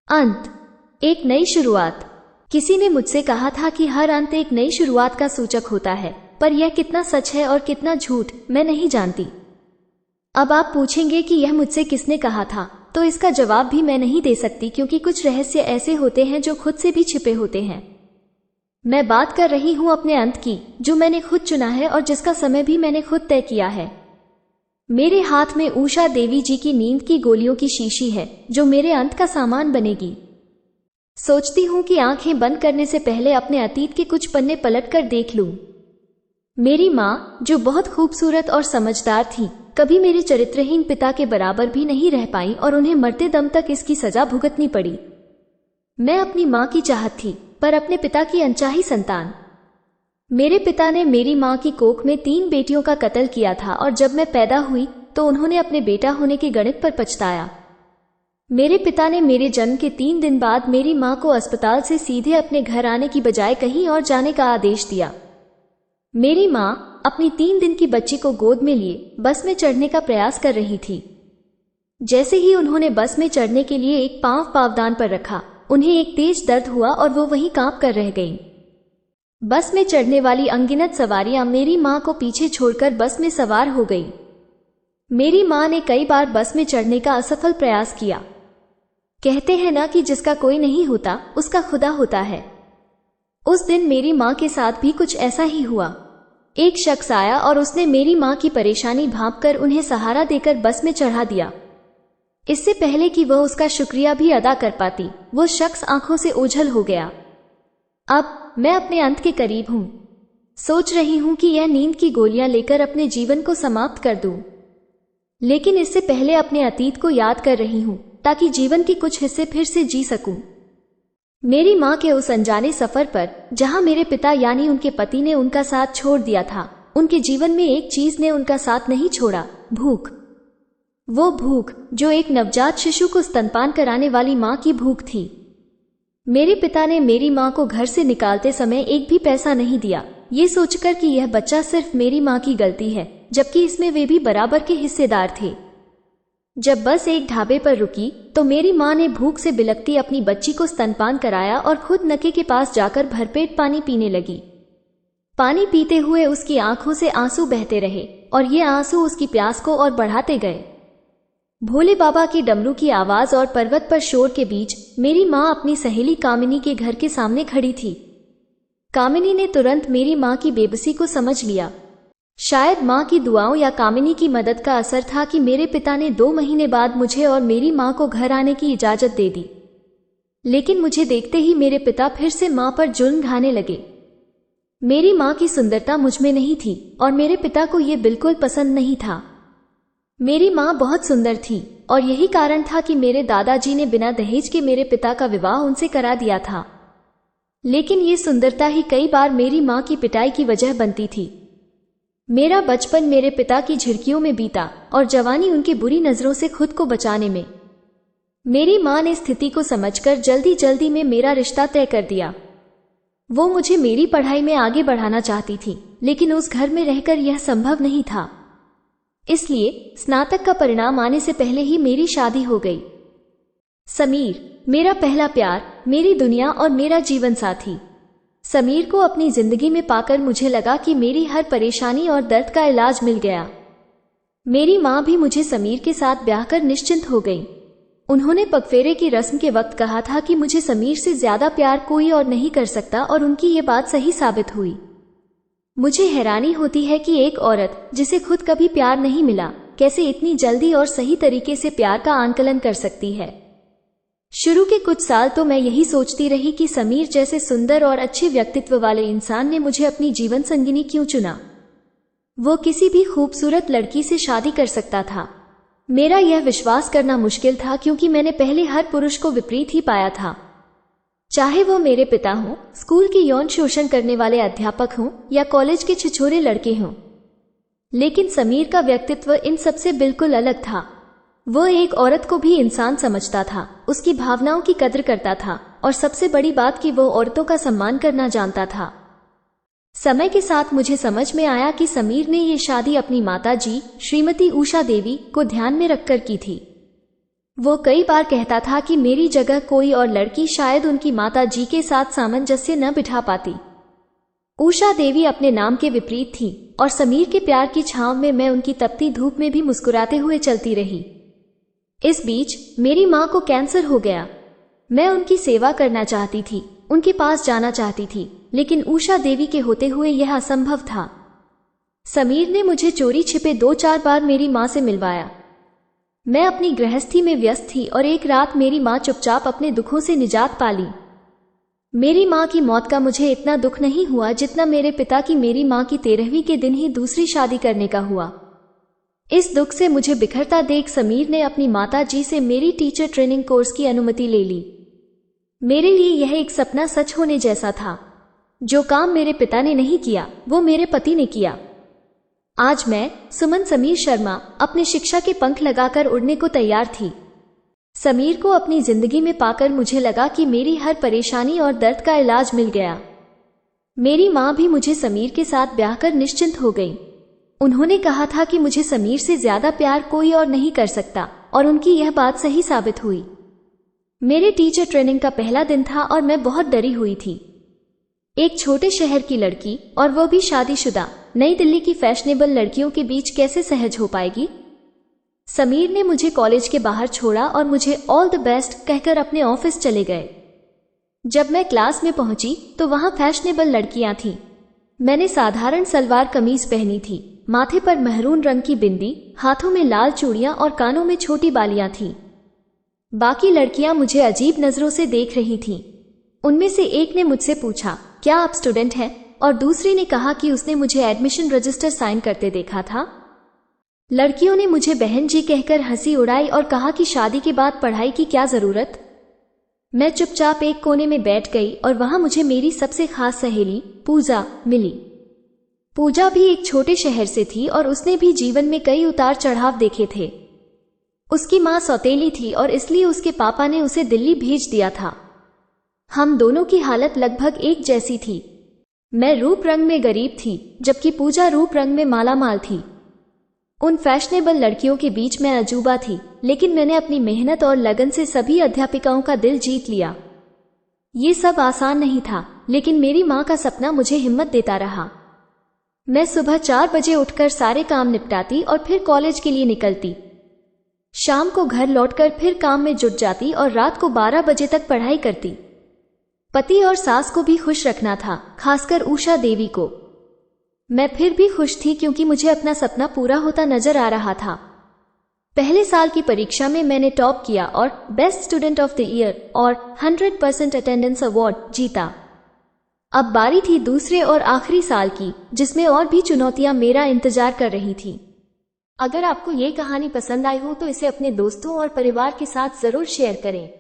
अंत, एक नई शुरुआत। किसी ने मुझसे कहा था कि हर अंत एक नई शुरुआत का सूचक होता है, पर यह कितना सच है और कितना झूठ मैं नहीं जानती। अब आप पूछेंगे कि यह मुझसे किसने कहा था, तो इसका जवाब भी मैं नहीं दे सकती, क्योंकि कुछ रहस्य ऐसे होते हैं जो खुद से भी छिपे होते हैं। मैं बात कर रही हूँ अपने अंत की, जो मैंने खुद चुना है और जिसका समय भी मैंने खुद तय किया है। मेरे हाथ में उषा देवी जी की नींद की गोलियों की शीशी है, जो मेरे अंत का सामान बनेगी। सोचती हूँ कि आंखें बंद करने से पहले अपने अतीत के कुछ पन्ने पलटकर देख लूं। मेरी माँ, जो बहुत खूबसूरत और समझदार थी, कभी मेरे चरित्रहीन पिता के बराबर भी नहीं रह पाई और उन्हें मरते दम तक इसकी सजा भुगतनी पड़ी। मैं अपनी माँ की चाहत थी, पर अपने पिता की अनचाही संतान। मेरे पिता ने मेरी माँ की कोख में 3 बेटियों का कत्ल किया था और जब मैं पैदा हुई तो उन्होंने अपने बेटा होने के गणित पर पछताया। मेरे पिता ने मेरे जन्म के 3 दिन बाद मेरी माँ को अस्पताल से सीधे अपने घर आने की बजाय कहीं और जाने का आदेश दिया। मेरी माँ अपनी 3 दिन की बच्ची को गोद में लिए बस में चढ़ने का प्रयास कर रही थी। जैसे ही उन्होंने बस में चढ़ने के लिए एक पांव पावदान पर रखा, उन्हें एक तेज दर्द हुआ और वो वहीं कांप कर रह गईं। बस में चढ़ने वाली अनगिनत सवारियां मेरी माँ को पीछे छोड़कर बस में सवार हो गई। मेरी माँ ने कई बार बस में चढ़ने का असफल प्रयास किया। कहते हैं ना कि जिसका कोई नहीं होता उसका खुदा होता है। उस दिन मेरी माँ के साथ भी कुछ ऐसा ही हुआ। एक शख्स आया और उसने मेरी माँ की परेशानी भांपकर उन्हें सहारा देकर बस में चढ़ा दिया। इससे पहले कि वह उसका शुक्रिया भी अदा कर पाती, वो शख्स आंखों से ओझल हो गया। अब मैं अपने अंत के करीब हूं। सोच रही हूं कि यह नींद की गोलियां लेकर अपने जीवन को समाप्त कर दूं, लेकिन इससे पहले अपने अतीत को याद कर रही हूं, ताकि जीवन के कुछ हिस्से फिर से जी सकूं। मेरी माँ के उस अनजाने सफर पर, जहां मेरे पिता यानी उनके पति ने उनका साथ छोड़ दिया था, उनके जीवन में एक चीज ने उनका साथ नहीं छोड़ा, भूख। वो भूख जो एक नवजात शिशु को स्तनपान कराने वाली माँ की भूख थी। मेरे पिता ने मेरी माँ को घर से निकालते समय एक भी पैसा नहीं दिया, ये सोचकर कि यह बच्चा सिर्फ मेरी माँ की गलती है, जबकि इसमें वे भी बराबर के हिस्सेदार थे। जब बस एक ढाबे पर रुकी तो मेरी माँ ने भूख से बिलखती अपनी बच्ची को स्तनपान कराया और खुद नके के पास जाकर भरपेट पानी पीने लगी। पानी पीते हुए उसकी आंखों से आंसू बहते रहे और ये आंसू उसकी प्यास को और बढ़ाते गए। भोले बाबा की डमरू की आवाज और पर्वत पर शोर के बीच मेरी माँ अपनी सहेली कामिनी के घर के सामने खड़ी थी। कामिनी ने तुरंत मेरी माँ की बेबसी को समझ लिया। शायद माँ की दुआओं या कामिनी की मदद का असर था कि मेरे पिता ने 2 महीने बाद मुझे और मेरी माँ को घर आने की इजाजत दे दी। लेकिन मुझे देखते ही मेरे पिता फिर से माँ पर जुल्म ढाने लगे। मेरी माँ की सुंदरता मुझ में नहीं थी और मेरे पिता को यह बिल्कुल पसंद नहीं था। मेरी माँ बहुत सुंदर थी और यही कारण था कि मेरे दादाजी ने बिना दहेज के मेरे पिता का विवाह उनसे करा दिया था। लेकिन ये सुंदरता ही कई बार मेरी माँ की पिटाई की वजह बनती थी। मेरा बचपन मेरे पिता की झिड़कियों में बीता और जवानी उनकी बुरी नजरों से खुद को बचाने में। मेरी माँ ने स्थिति को समझकर जल्दी जल्दी में मेरा रिश्ता तय कर दिया। वो मुझे मेरी पढ़ाई में आगे बढ़ाना चाहती थी, लेकिन उस घर में रहकर यह संभव नहीं था। इसलिए स्नातक का परिणाम आने से पहले ही मेरी शादी हो गई। समीर, मेरा पहला प्यार, मेरी दुनिया और मेरा जीवन साथी। समीर को अपनी जिंदगी में पाकर मुझे लगा कि मेरी हर परेशानी और दर्द का इलाज मिल गया। मेरी माँ भी मुझे समीर के साथ ब्याह कर निश्चिंत हो गई। उन्होंने पगफेरे की रस्म के वक्त कहा था कि मुझे समीर से ज्यादा प्यार कोई और नहीं कर सकता और उनकी ये बात सही साबित हुई। मुझे हैरानी होती है कि एक औरत जिसे खुद कभी प्यार नहीं मिला, कैसे इतनी जल्दी और सही तरीके से प्यार का आंकलन कर सकती है। शुरू के कुछ साल तो मैं यही सोचती रही कि समीर जैसे सुंदर और अच्छे व्यक्तित्व वाले इंसान ने मुझे अपनी जीवन संगिनी क्यों चुना। वो किसी भी खूबसूरत लड़की से शादी कर सकता था। मेरा यह विश्वास करना मुश्किल था, क्योंकि मैंने पहले हर पुरुष को विपरीत ही पाया था, चाहे वो मेरे पिता हों, स्कूल के यौन शोषण करने वाले अध्यापक हों या कॉलेज के छिछोरे लड़के हों। लेकिन समीर का व्यक्तित्व इन सबसे बिल्कुल अलग था। वो एक औरत को भी इंसान समझता था, उसकी भावनाओं की कद्र करता था और सबसे बड़ी बात कि वो औरतों का सम्मान करना जानता था। समय के साथ मुझे समझ में आया कि समीर ने ये शादी अपनी माताजी श्रीमती उषा देवी को ध्यान में रखकर की थी। वो कई बार कहता था कि मेरी जगह कोई और लड़की शायद उनकी माता जी के साथ सामंजस्य न बिठा पाती। उषा देवी अपने नाम के विपरीत थी और समीर के प्यार की छांव में मैं उनकी तपती धूप में भी मुस्कुराते हुए चलती रही। इस बीच मेरी माँ को कैंसर हो गया। मैं उनकी सेवा करना चाहती थी, उनके पास जाना चाहती थी, लेकिन उषा देवी के होते हुए यह असंभव था। समीर ने मुझे चोरी छिपे 2-4 बार मेरी माँ से मिलवाया। मैं अपनी गृहस्थी में व्यस्त थी और एक रात मेरी माँ चुपचाप अपने दुखों से निजात पाली। मेरी माँ की मौत का मुझे इतना दुख नहीं हुआ जितना मेरे पिता की मेरी माँ की 13वीं के दिन ही दूसरी शादी करने का हुआ। इस दुख से मुझे बिखरता देख समीर ने अपनी माता जी से मेरी टीचर ट्रेनिंग कोर्स की अनुमति ले ली। मेरे लिए यह एक सपना सच होने जैसा था। जो काम मेरे पिता ने नहीं किया वो मेरे पति ने किया। आज मैं, सुमन समीर शर्मा, अपने शिक्षा के पंख लगाकर उड़ने को तैयार थी। समीर को अपनी जिंदगी में पाकर मुझे लगा कि मेरी हर परेशानी और दर्द का इलाज मिल गया। मेरी माँ भी मुझे समीर के साथ ब्याह कर निश्चिंत हो गई। उन्होंने कहा था कि मुझे समीर से ज्यादा प्यार कोई और नहीं कर सकता और उनकी यह बात सही साबित हुई। मेरे टीचर ट्रेनिंग का पहला दिन था और मैं बहुत डरी हुई थी। एक छोटे शहर की लड़की और वो भी शादीशुदा, नई दिल्ली की फैशनेबल लड़कियों के बीच कैसे सहज हो पाएगी। समीर ने मुझे कॉलेज के बाहर छोड़ा और मुझे ऑल द बेस्ट कहकर अपने ऑफिस चले गए। जब मैं क्लास में पहुंची तो वहां फैशनेबल लड़कियां थीं। मैंने साधारण सलवार कमीज पहनी थी, माथे पर महरून रंग की बिंदी, हाथों में लाल चूड़ियां और कानों में छोटी बालियां थीं। बाकी लड़कियां मुझे अजीब नजरों से देख रही थीं। उनमें से एक ने मुझसे पूछा, क्या आप स्टूडेंट हैं? और दूसरी ने कहा कि उसने मुझे एडमिशन रजिस्टर साइन करते देखा था। लड़कियों ने मुझे बहन जी कहकर हंसी उड़ाई और कहा कि शादी के बाद पढ़ाई की क्या जरूरत। मैं चुपचाप एक कोने में बैठ गई और वहां मुझे मेरी सबसे खास सहेली पूजा मिली। पूजा भी एक छोटे शहर से थी और उसने भी जीवन में कई उतार चढ़ाव देखे थे। उसकी माँ सौतेली थी और इसलिए उसके पापा ने उसे दिल्ली भेज दिया था। हम दोनों की हालत लगभग एक जैसी थी। मैं रूप रंग में गरीब थी जबकि पूजा रूप रंग में मालामाल थी। उन फैशनेबल लड़कियों के बीच मैं अजूबा थी, लेकिन मैंने अपनी मेहनत और लगन से सभी अध्यापिकाओं का दिल जीत लिया। ये सब आसान नहीं था, लेकिन मेरी माँ का सपना मुझे हिम्मत देता रहा। मैं सुबह 4 बजे उठकर सारे काम निपटाती और फिर कॉलेज के लिए निकलती। शाम को घर लौटकर फिर काम में जुट जाती और रात को 12 बजे तक पढ़ाई करती। पति और सास को भी खुश रखना था, खासकर उषा देवी को। मैं फिर भी खुश थी क्योंकि मुझे अपना सपना पूरा होता नजर आ रहा था। पहले साल की परीक्षा में मैंने टॉप किया और best student of the year और 100% अटेंडेंस अवार्ड जीता। अब बारी थी दूसरे और आखिरी साल की, जिसमें और भी चुनौतियां मेरा इंतजार कर रही थी। अगर आपको ये कहानी पसंद आई हो तो इसे अपने दोस्तों और परिवार के साथ जरूर शेयर करें।